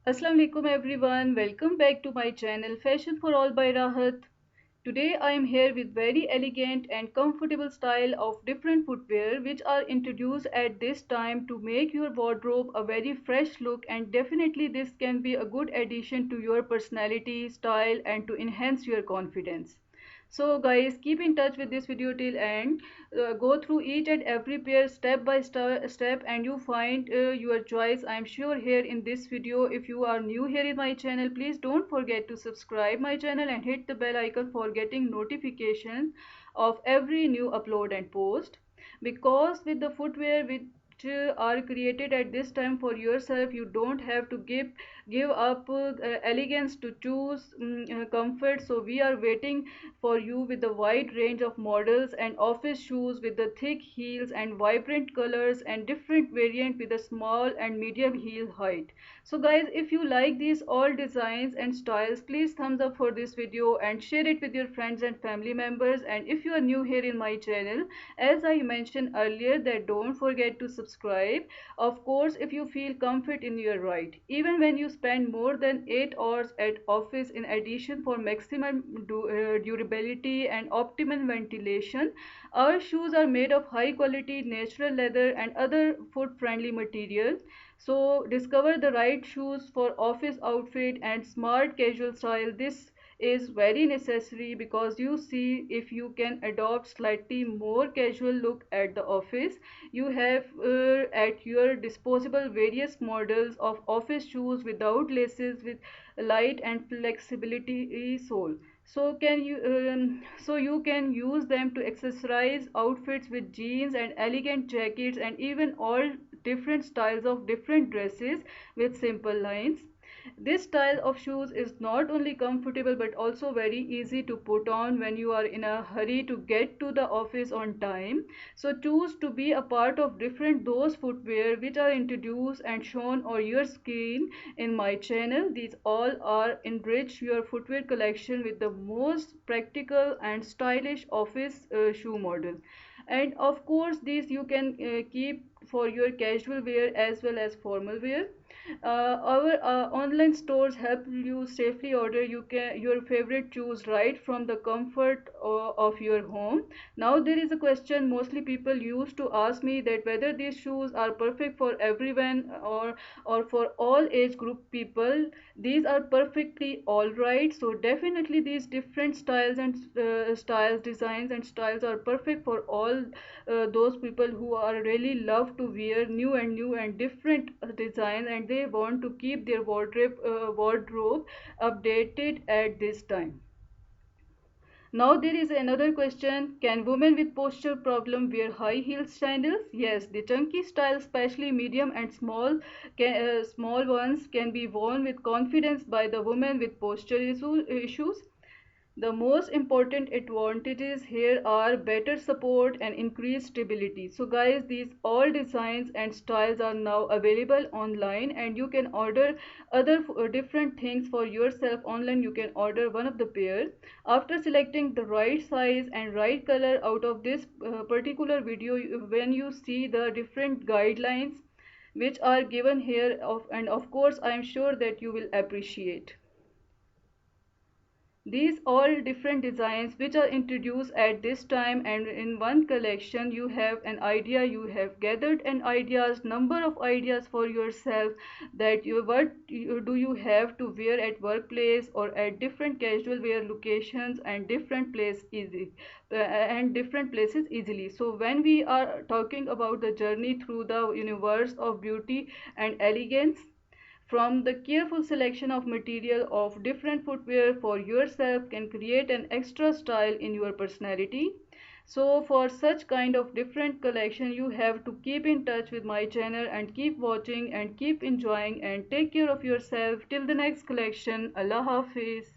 Assalamu alaikum everyone. Welcome back to my channel Fashion for All by Rahat. Today I am here with very elegant and comfortable style of different footwear which are introduced at this time to make your wardrobe a very fresh look, and definitely this can be a good addition to your personality, style and to enhance your confidence. So guys, keep in touch with this video till end. Go through each and every pair step by step and you find your choice. I am sure here in this video. If you are new here in my channel, please don't forget to subscribe my channel and hit the bell icon for getting notifications of every new upload and post. Because with the footwear which are created at this time for yourself, you don't have to give up elegance to choose comfort. So we are waiting for you with a wide range of models and office shoes with the thick heels and vibrant colors and different variant with a small and medium heel height. So guys, if you like these all designs and styles, please thumbs up for this video and share it with your friends and family members. And if you are new here in my channel, as I mentioned earlier, that don't forget to subscribe. Of course, if you feel comfort in your ride, even when you spend more than 8 hours at office, in addition for maximum durability and optimum ventilation, our shoes are made of high quality natural leather and other foot friendly materials. So discover the right shoes for office outfit and smart casual style. This is very necessary because you see, if you can adopt slightly more casual look at the office, you have at your disposable various models of office shoes without laces, with light and flexibility sole. So you can use them to accessorize outfits with jeans and elegant jackets and even all different styles of different dresses with simple lines. This style of shoes is not only comfortable but also very easy to put on when you are in a hurry to get to the office on time. So choose to be a part of different those footwear which are introduced and shown on your screen in my channel. These all are enrich your footwear collection with the most practical and stylish office shoe model. And of course these you can keep for your casual wear as well as formal wear. Our online stores help you safely order your favorite shoes right from the comfort of your home. Now there is a question mostly people used to ask me, that whether these shoes are perfect for everyone or for all age group people. These are perfectly all right. So definitely these different styles and styles, designs and styles are perfect for all those people who are really love to wear new and different designs, and they want to keep their wardrobe updated at this time. Now there is another question, can women with posture problem wear high heel sandals? Yes, the chunky style, especially medium and small ones, can be worn with confidence by the women with issues. The most important advantages here are better support and increased stability. So guys, these all designs and styles are now available online, and you can order other different things for yourself online. You can order one of the pair. After selecting the right size and right color out of this particular video, when you see the different guidelines which are given here and of course I am sure that you will appreciate. These all different designs which are introduced at this time, and in one collection you have an idea, you have gathered an ideas, number of ideas for yourself, that do you have to wear at workplace or at different casual wear locations and different places easily. So when we are talking about the journey through the universe of beauty and elegance, from the careful selection of material of different footwear for yourself can create an extra style in your personality. So for such kind of different collection, you have to keep in touch with my channel and keep watching and keep enjoying and take care of yourself till the next collection. Allah Hafiz.